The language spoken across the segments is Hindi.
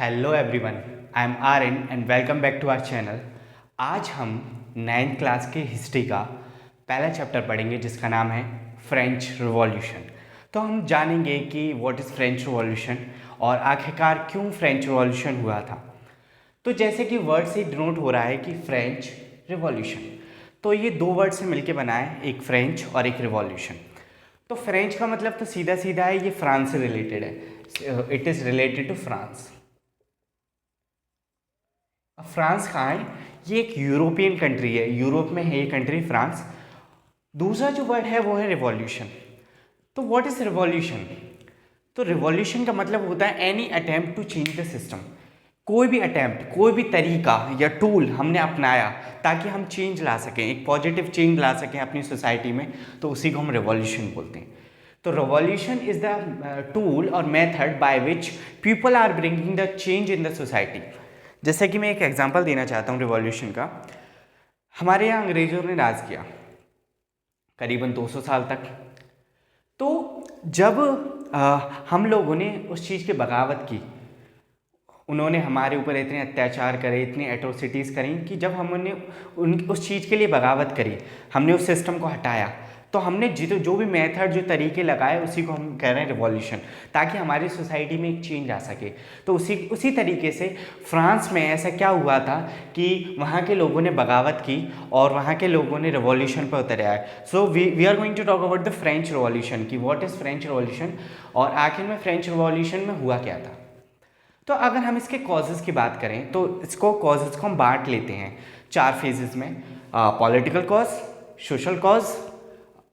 Hello everyone, I am Aryan and welcome back to our channel. आज हम 9th क्लास के हिस्ट्री का पहला चैप्टर पढ़ेंगे जिसका नाम है फ्रेंच रिवॉल्यूशन। तो हम जानेंगे कि व्हाट इज़ फ्रेंच रिवॉल्यूशन और आखिरकार क्यों फ्रेंच रिवॉल्यूशन हुआ था। तो जैसे कि वर्ड से डिनोट हो रहा है कि फ्रेंच रिवॉल्यूशन, तो ये दो वर्ड से मिलके बना है, एक फ्रेंच और एक रिवॉल्यूशन। तो फ्रेंच का मतलब तो सीधा सीधा है, ये फ्रांस से रिलेटेड है, it is related to France. अब फ्रांस कहाँ है? ये एक यूरोपियन कंट्री है, यूरोप में है ये कंट्री फ्रांस। दूसरा जो वर्ड है वो है रिवॉल्यूशन। तो व्हाट इज रिवॉल्यूशन? तो रिवॉल्यूशन का मतलब होता है any attempt to change the system. कोई भी अटेम्प्ट, कोई भी तरीका या टूल हमने अपनाया ताकि हम चेंज ला सकें, एक पॉजिटिव चेंज ला सकें अपनी सोसाइटी में, तो उसी को हम रिवॉल्यूशन बोलते हैं। तो रिवॉल्यूशन इज द टूल और method by which people are bringing the change in the society. जैसे कि मैं एक एग्जांपल देना चाहता हूँ रिवॉल्यूशन का। हमारे यहाँ अंग्रेजों ने राज किया करीबन 200 साल तक। तो जब हम लोगों ने उस चीज़ की बगावत की, उन्होंने हमारे ऊपर इतने अत्याचार करे, इतनी एट्रोसिटीज़ करी कि जब हमने उस चीज़ के लिए बगावत करी, हमने उस सिस्टम को हटाया, तो हमने जो भी मेथड, जो तरीके लगाए, उसी को हम कह रहे हैं रिवॉल्यूशन, ताकि हमारी सोसाइटी में एक चेंज आ सके। तो उसी तरीके से फ्रांस में ऐसा क्या हुआ था कि वहाँ के लोगों ने बगावत की और वहाँ के लोगों ने रिवॉल्यूशन पर उतर आए। So we are going to talk about the French revolution कि व्हाट इज़ फ्रेंच रिवॉल्यूशन और आखिर में फ्रेंच रिवॉल्यूशन में हुआ क्या था। तो अगर हम इसके कॉजेज़ की बात करें तो इसको कॉजेज़ को हम बांट लेते हैं 4 फेजेस में: political cause, social cause,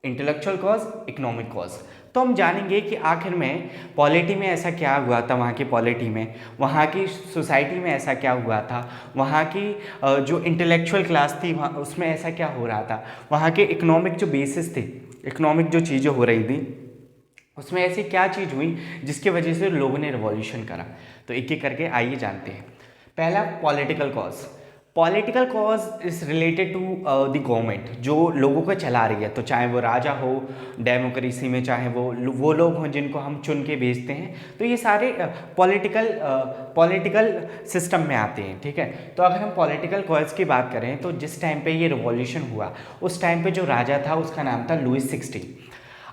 intellectual cause, economic cause. तो हम जानेंगे कि आखिर में पॉलिटी में ऐसा क्या हुआ था, वहाँ की पॉलिटी में, वहाँ की सोसाइटी में ऐसा क्या हुआ था, वहाँ की जो इंटेलेक्चुअल क्लास थी वहाँ उसमें ऐसा क्या हो रहा था, वहाँ के इकोनॉमिक जो बेसिस थे, इकोनॉमिक जो चीज़ें हो रही थी उसमें ऐसी क्या चीज़ हुई जिसकी वजह से लोगों ने रिवॉल्यूशन करा। तो एक एक करके आइए जानते हैं। पहला, political cause. Political cause is related to the government जो लोगों को चला रही है, तो चाहे वो राजा हो डेमोक्रेसी में, चाहे वो लोग हों जिनको हम चुन के भेजते हैं, तो ये सारे पॉलिटिकल सिस्टम में आते हैं। ठीक है, तो अगर हम पॉलिटिकल कॉज की बात करें तो जिस टाइम पे ये रिवॉल्यूशन हुआ उस टाइम पे जो राजा था उसका नाम था लुइस 16।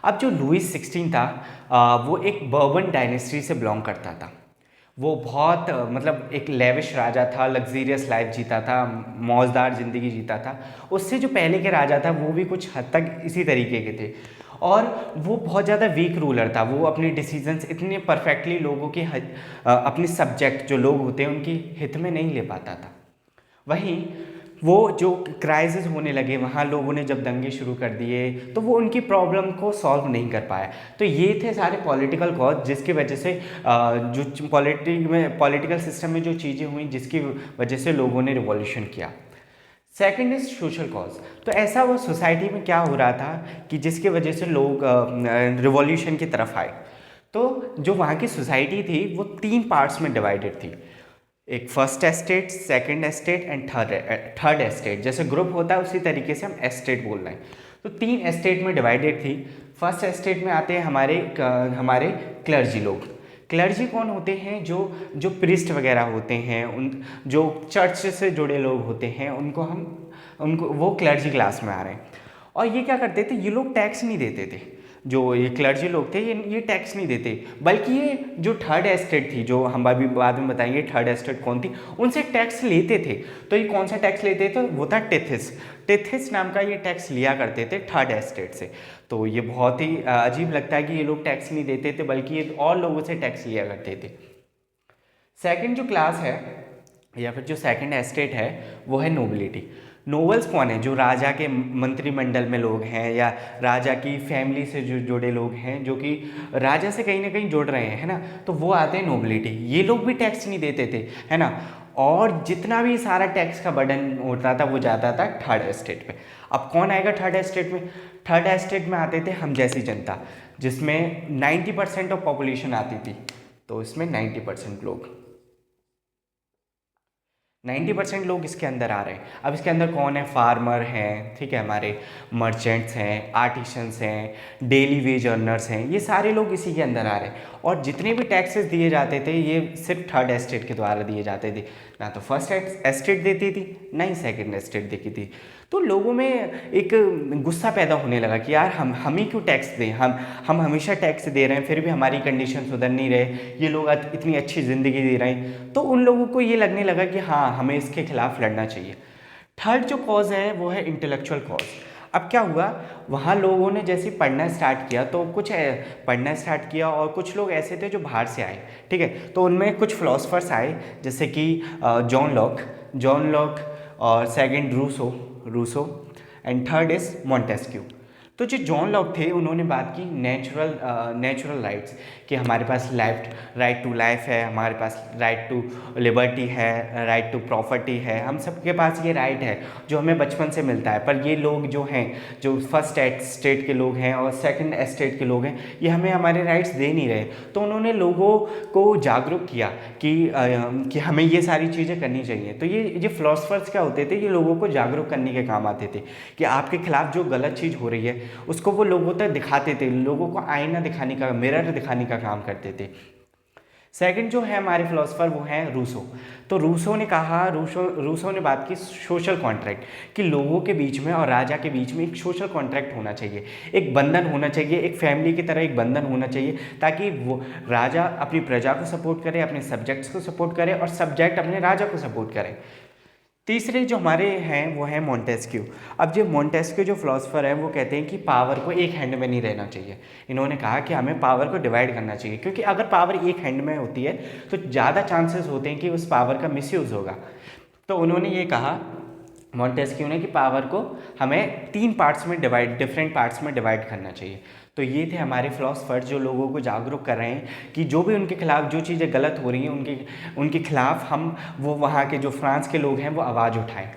अब जो लुइस 16 था वो एक बर्बन डायनेस्टी से बिलोंग करता था। वो बहुत मतलब एक लेविश राजा था, लग्जीरियस लाइफ जीता था, मौजदार ज़िंदगी जीता था। उससे जो पहले के राजा था वो भी कुछ हद तक इसी तरीके के थे और वो बहुत ज़्यादा वीक रूलर था। वो अपने डिसीजंस इतने परफेक्टली लोगों के अपने सब्जेक्ट जो लोग होते हैं उनके हित में नहीं ले पाता था। वहीं वो जो क्राइसिस होने लगे वहाँ लोगों ने जब दंगे शुरू कर दिए तो वो उनकी प्रॉब्लम को सॉल्व नहीं कर पाया। तो ये थे सारे पॉलिटिकल कॉज जिसकी वजह से जो पॉलिटिकल सिस्टम में जो चीज़ें हुई जिसकी वजह से लोगों ने रिवॉल्यूशन किया। Second is social cause. तो ऐसा वो सोसाइटी में क्या हो रहा था कि जिसकी वजह से लोग रिवॉल्यूशन की तरफ आए। तो जो वहाँ की सोसाइटी थी वो 3 पार्ट्स में डिवाइडेड थी। एक first estate, second estate and third estate. जैसे ग्रुप होता है उसी तरीके से हम एस्टेट बोल रहे हैं। तो 3 एस्टेट में डिवाइडेड थी। फर्स्ट एस्टेट में आते हैं हमारे क्लर्जी लोग। क्लर्जी कौन होते हैं? जो प्रीस्ट वगैरह होते हैं, उन जो चर्च से जुड़े लोग होते हैं उनको वो क्लर्जी क्लास में आ रहे हैं। और ये क्या करते थे? ये लोग टैक्स नहीं देते थे। जो ये क्लर्जी लोग थे ये टैक्स नहीं देते, बल्कि ये जो थर्ड एस्टेट थी, जो हम अभी बाद में बताएंगे थर्ड एस्टेट कौन थी, उनसे टैक्स लेते थे। तो ये कौन सा टैक्स लेते थे? वो था टेथिस। टेथिस नाम का ये टैक्स लिया करते थे थर्ड एस्टेट से। तो ये बहुत ही अजीब लगता है कि ये लोग टैक्स नहीं देते थे बल्कि ये और लोगों से टैक्स लिया करते थे। सेकंड जो क्लास है या फिर जो सेकंड एस्टेट है वो है नोबिलिटी। नोबल्स कौन है? जो राजा के मंत्रिमंडल में लोग हैं या राजा की फैमिली से जो जुड़े लोग हैं, जो कि राजा से कहीं ना कहीं जुड़ रहे हैं, है ना, तो वो आते हैं नोबिलिटी। ये लोग भी टैक्स नहीं देते थे, है ना, और जितना भी सारा टैक्स का बर्डन होता था वो जाता था थर्ड एस्टेट पे। अब कौन आएगा थर्ड एस्टेट में? थर्ड एस्टेट में आते थे हम जैसी जनता, जिसमें 90% ऑफ पॉपुलेशन आती थी। तो इसमें 90% लोग इसके अंदर आ रहे हैं। अब इसके अंदर कौन है? फार्मर हैं, ठीक है, हमारे मर्चेंट्स हैं, आर्टिशंस हैं, डेली वेज अर्नर्स हैं, ये सारे लोग इसी के अंदर आ रहे हैं। और जितने भी टैक्सेस दिए जाते थे ये सिर्फ थर्ड एस्टेट के द्वारा दिए जाते थे, ना तो फर्स्ट एस्टेट देती थी ना ही सेकंड एस्टेट देती थी। तो लोगों में एक गुस्सा पैदा होने लगा कि यार हम ही क्यों टैक्स दें, हम हमेशा टैक्स दे रहे हैं फिर भी हमारी कंडीशन सुधर नहीं रहे, ये लोग इतनी अच्छी ज़िंदगी दे रहे हैं। तो उन लोगों को ये लगने लगा कि हाँ हमें इसके खिलाफ लड़ना चाहिए। थर्ड जो कॉज है वो है इंटेलेक्चुअल कॉज। अब क्या हुआ, वहाँ लोगों ने जैसे पढ़ना स्टार्ट किया तो पढ़ना स्टार्ट किया और कुछ लोग ऐसे थे जो बाहर से आए, ठीक है। तो उनमें कुछ फिलोसफर्स आए जैसे कि जॉन लॉक और second Rousseau and third is Montesquieu. तो जो जॉन लॉक थे उन्होंने बात की नेचुरल राइट्स, कि हमारे पास राइट टू लाइफ है, हमारे पास राइट टू लिबर्टी है, राइट टू प्रॉपर्टी है, हम सबके पास ये राइट है जो हमें बचपन से मिलता है। पर ये लोग जो हैं, जो फर्स्ट एस्टेट के लोग हैं और सेकंड एस्टेट के लोग हैं, ये हमें हमारे राइट्स दे नहीं रहे। तो उन्होंने लोगों को जागरूक किया कि हमें ये सारी चीज़ें करनी चाहिए। तो ये फिलोसफर्स क्या होते थे, ये लोगों को जागरूक करने के काम आते थे कि आपके खिलाफ जो गलत चीज़ हो रही है उसको वो लोगों तक दिखाते थे, लोगों को आईना दिखाने का, मिरर दिखाने का काम करते थे। सेकंड जो है हमारे फिलोसफर वो हैं रूसो। तो रूसो ने बात की सोशल कॉन्ट्रैक्ट, कि लोगों के बीच में और राजा के बीच में एक सोशल कॉन्ट्रैक्ट होना चाहिए, एक बंधन होना चाहिए, एक फैमिली की तरह एक बंधन होना चाहिए, ताकि वो राजा अपनी प्रजा को सपोर्ट करे, अपने सब्जेक्ट्स को सपोर्ट करे और सब्जेक्ट अपने राजा को सपोर्ट करे। तीसरे जो हमारे हैं वो है मॉन्टेस्क्यू। अब जो मॉन्टेस्क्यू जो फिलोसफर है वो कहते हैं कि पावर को एक हैंड में नहीं रहना चाहिए। इन्होंने कहा कि हमें पावर को डिवाइड करना चाहिए, क्योंकि अगर पावर एक हैंड में होती है तो ज़्यादा चांसेस होते हैं कि उस पावर का मिसयूज़ होगा। तो उन्होंने ये कहा मॉन्टेस्क्यू ने कि पावर को हमें डिफरेंट पार्ट्स में डिवाइड करना चाहिए। तो ये थे हमारे फिलोसफर जो लोगों को जागरूक कर रहे हैं कि जो भी उनके खिलाफ जो चीज़ें गलत हो रही हैं उनके खिलाफ वो वहाँ के जो फ्रांस के लोग हैं वो आवाज़ उठाएं।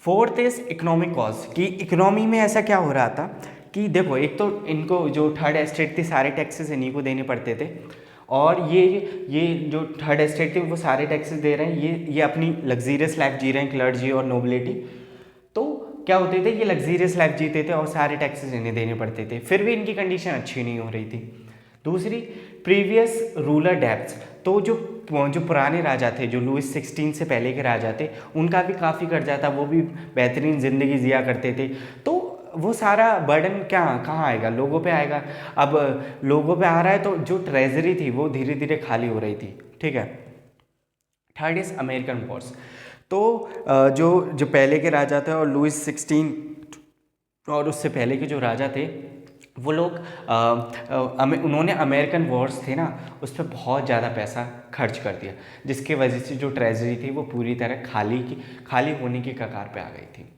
फोर्थ इज इकोनॉमिक कॉज, कि इकोनॉमी में ऐसा क्या हो रहा था कि देखो, एक तो इनको जो थर्ड एस्टेट थी सारे टैक्सेस इन्हीं को देने पड़ते थे, और ये जो थर्ड एस्टेट थी वो सारे टैक्सेस दे रहे हैं, ये अपनी लग्जीरियस लाइफ जी रहे हैं, क्लर्जी और नोबिलिटी। तो क्या होते थे, ये लग्जीरियस लाइफ जीते थे और सारे टैक्सेस इन्हें देने पड़ते थे, फिर भी इनकी कंडीशन अच्छी नहीं हो रही थी। दूसरी, प्रीवियस रूलर डेब्ट्स। तो जो पुराने राजा थे, जो लुइस 16 से पहले के राजा थे, उनका भी काफ़ी कर्जा था, वो भी बेहतरीन ज़िंदगी जिया करते थे। तो वो सारा बर्डन कहाँ आएगा, लोगों पे आएगा। अब लोगों पे आ रहा है तो जो ट्रेजरी थी वो धीरे धीरे खाली हो रही थी, ठीक है। Third is American Wars. तो जो पहले के राजा थे और लुइस 16 और उससे पहले के जो राजा थे वो लोग उन्होंने अमेरिकन वॉर्स थे ना, उस पर बहुत ज़्यादा पैसा खर्च कर दिया, जिसके वजह से जो ट्रेजरी थी वो पूरी तरह खाली होने की कगार पे आ गई थी।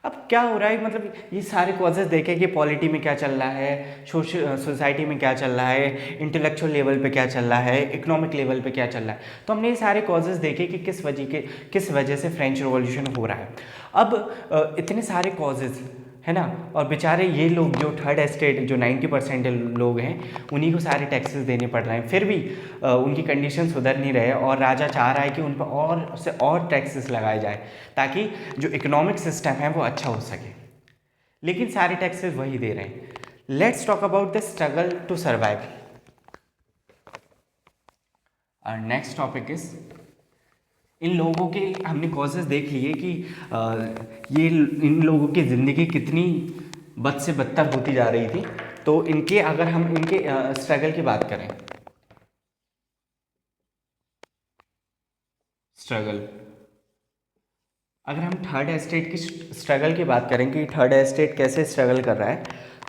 अब क्या हो रहा है, मतलब ये सारे कॉजेज़ देखें कि पॉलिटी में क्या चल रहा है, सोसाइटी में क्या चल रहा है, इंटेलेक्चुअल लेवल पे क्या चल रहा है, इकोनॉमिक लेवल पे क्या चल रहा है। तो हमने ये सारे कॉजेज़ देखे कि किस वजह से फ्रेंच रिवॉल्यूशन हो रहा है। अब इतने सारे कॉजेज़ है ना, और बेचारे ये लोग जो थर्ड एस्टेट जो 90% लोग हैं उन्हीं को सारे टैक्सेस देने पड़ रहे हैं, फिर भी उनकी कंडीशन सुधर नहीं रहे, और राजा चाह रहा है कि उन पर और से और टैक्सेस लगाए जाए ताकि जो इकोनॉमिक सिस्टम है वो अच्छा हो सके, लेकिन सारे टैक्सेस वही दे रहे हैं। Let's talk about the struggle to survive. और नेक्स्ट टॉपिक इज, इन लोगों के हमने कॉजेज़ देख लिए कि ये इन लोगों की ज़िंदगी कितनी बद से बदतर होती जा रही थी। तो अगर हम इनके स्ट्रगल की बात करें, अगर हम थर्ड एस्टेट की स्ट्रगल की बात करें कि थर्ड एस्टेट कैसे स्ट्रगल कर रहा है,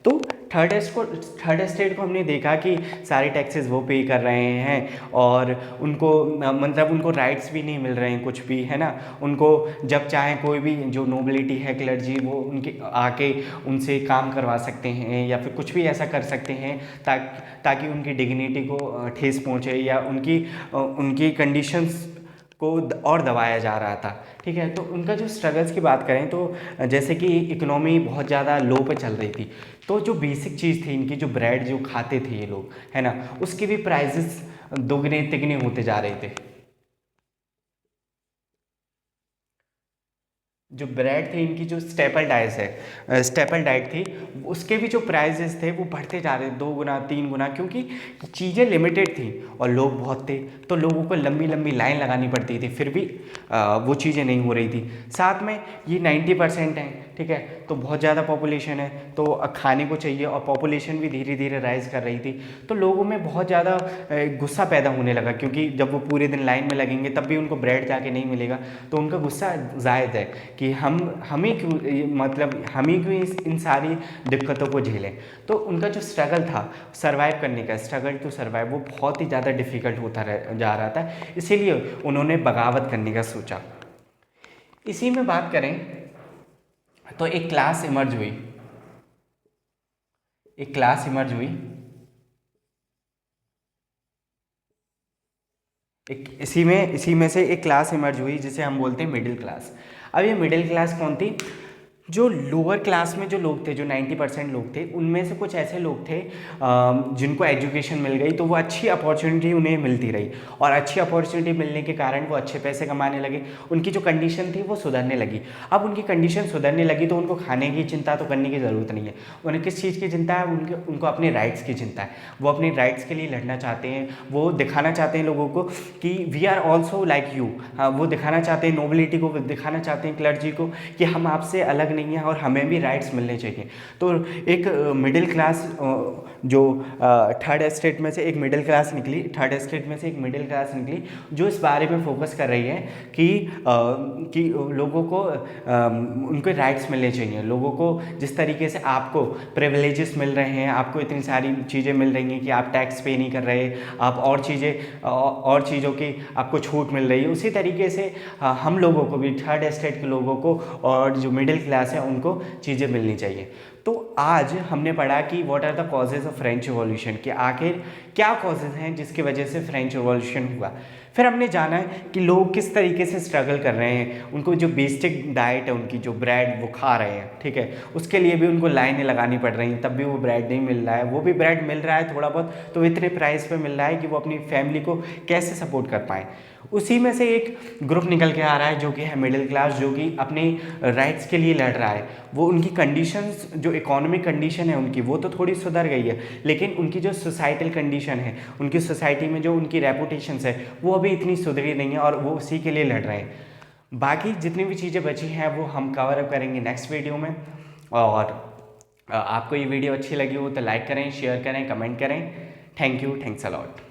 तो थर्ड एस्टेट को हमने देखा कि सारे टैक्सेस वो पे कर रहे हैं, और उनको मतलब उनको राइट्स भी नहीं मिल रहे हैं कुछ भी, है ना। उनको जब चाहे कोई भी जो नोबिलिटी है, क्लर्जी, वो उनके आके उनसे काम करवा सकते हैं या फिर कुछ भी ऐसा कर सकते हैं ताकि उनकी डिग्निटी को ठेस पहुँचे, या उनकी कंडीशंस को और दबाया जा रहा था, ठीक है। तो उनका जो स्ट्रगल्स की बात करें तो जैसे कि इकोनॉमी बहुत ज़्यादा लो पे चल रही थी, तो जो बेसिक चीज़ थी इनकी, जो ब्रेड जो खाते थे ये लोग, है ना, उसके भी प्राइसेस दोगुने तिगने होते जा रहे थे। जो ब्रेड थी, इनकी जो स्टेपल डाइट है, स्टेपल डाइट थी, उसके भी जो प्राइजेस थे वो बढ़ते जा रहे, 2 गुना 3 गुना, क्योंकि चीज़ें लिमिटेड थी और लोग बहुत थे, तो लोगों को लंबी लंबी लाइन लगानी पड़ती थी, फिर भी वो चीज़ें नहीं हो रही थी। साथ में ये 90% है, ठीक है, तो बहुत ज़्यादा पॉपुलेशन है, तो खाने को चाहिए, और पॉपुलेशन भी धीरे धीरे राइज कर रही थी, तो लोगों में बहुत ज़्यादा गुस्सा पैदा होने लगा, क्योंकि जब वो पूरे दिन लाइन में लगेंगे तब भी उनको ब्रेड जाके नहीं मिलेगा, तो उनका गुस्सा जायज़ है कि हम ही क्यों, मतलब हम ही क्यों इन सारी दिक्कतों को झेलें। तो उनका जो स्ट्रगल था सर्वाइव करने का, स्ट्रगल टू सर्वाइव, वो बहुत ही ज़्यादा डिफ़िकल्ट होता जा रहा था, इसीलिए उन्होंने बगावत करने का सोचा। इसी में बात करें तो एक क्लास इमर्ज हुई, एक क्लास इमर्ज हुई, इसी में से एक क्लास इमर्ज हुई जिसे हम बोलते हैं मिडिल क्लास। अब ये मिडिल क्लास कौन थी? जो लोअर क्लास में जो लोग थे, जो 90% लोग थे, उनमें से कुछ ऐसे लोग थे जिनको एजुकेशन मिल गई, तो वो अच्छी अपॉर्चुनिटी उन्हें मिलती रही, और अच्छी अपॉर्चुनिटी मिलने के कारण वो अच्छे पैसे कमाने लगे, उनकी जो कंडीशन थी वो सुधरने लगी। अब उनकी कंडीशन सुधरने लगी तो उनको खाने की चिंता तो करने की ज़रूरत नहीं है, उन्हें किस चीज़ की चिंता है? उनको अपने राइट्स की चिंता है, वो अपने राइट्स के लिए लड़ना चाहते हैं, वो दिखाना चाहते हैं लोगों को कि we are also like you. हाँ, वो दिखाना चाहते हैं नोबिलिटी को, दिखाना चाहते हैं क्लर्जी को कि हम आपसे अलग नहीं है और हमें भी राइट्स मिलने चाहिए। तो एक मिडिल क्लास, जो थर्ड एस्टेट में से एक मिडिल क्लास निकली, थर्ड एस्टेट में से एक मिडिल क्लास निकली, जो इस बारे में फोकस कर रही है कि लोगों को उनके राइट्स मिलने चाहिए, लोगों को जिस तरीके से आपको प्रिविलेजेस मिल रहे हैं, आपको इतनी सारी चीज़ें मिल रही हैं कि आप टैक्स पे नहीं कर रहे, आप और चीज़ों की आपको छूट मिल रही है, उसी तरीके से हम लोगों को भी, थर्ड एस्टेट के लोगों को और जो मिडिल क्लास है उनको चीज़ें मिलनी चाहिए। तो आज हमने पढ़ा कि what are the causes of French revolution, कि आखिर क्या कॉजेज़ हैं जिसकी वजह से फ्रेंच रिवॉल्यूशन हुआ। फिर हमने जाना है कि लोग किस तरीके से स्ट्रगल कर रहे हैं, उनको जो बेसिक डाइट है उनकी, जो ब्रेड वो खा रहे हैं, ठीक है, उसके लिए भी उनको लाइनें लगानी पड़ रही हैं, तब भी वो ब्रेड नहीं मिल रहा है, वो भी ब्रेड मिल रहा है थोड़ा बहुत, तो इतने प्राइस पे मिल रहा है कि वो अपनी फैमिली को कैसे सपोर्ट कर पाएँ। उसी में से एक ग्रुप निकल के आ रहा है जो कि है मिडिल क्लास, जो कि अपने राइट्स के लिए लड़ रहा है। वो उनकी कंडीशंस, जो इकोनॉमिक कंडीशन है उनकी, वो तो थोड़ी सुधर गई है, लेकिन उनकी जो सोसाइटल कंडीशन है, उनकी सोसाइटी में जो उनकी रेपुटेशंस है, वो अभी इतनी सुधरी नहीं है और वो उसी के लिए लड़ रहे हैं। बाकी जितनी भी चीज़ें बची हैं वो हम कवर अप करेंगे नेक्स्ट वीडियो में। और आपको ये वीडियो अच्छी लगी हो तो लाइक करें, शेयर करें, कमेंट करें। Thank you, thanks a lot.